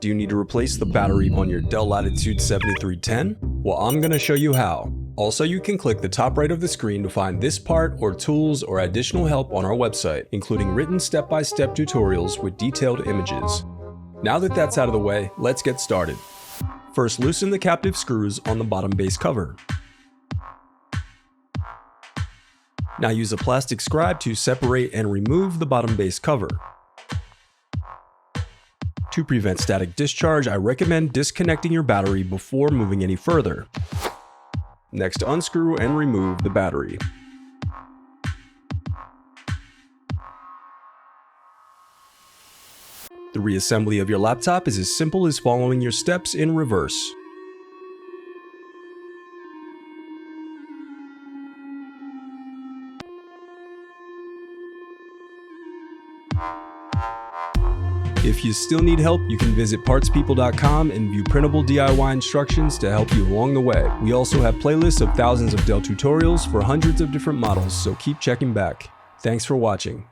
Do you need to replace the battery on your Dell Latitude 7310? Well, I'm going to show you how. Also, you can click the top right of the screen to find this part or tools or additional help on our website, including written step-by-step tutorials with detailed images. Now that that's out of the way, let's get started. First, loosen the captive screws on the bottom base cover. Now use a plastic scribe to separate and remove the bottom base cover. To prevent static discharge, I recommend disconnecting your battery before moving any further. Next, unscrew and remove the battery. The reassembly of your laptop is as simple as following your steps in reverse. If you still need help, you can visit partspeople.com and view printable DIY instructions to help you along the way. We also have playlists of thousands of Dell tutorials for hundreds of different models, so keep checking back. Thanks for watching.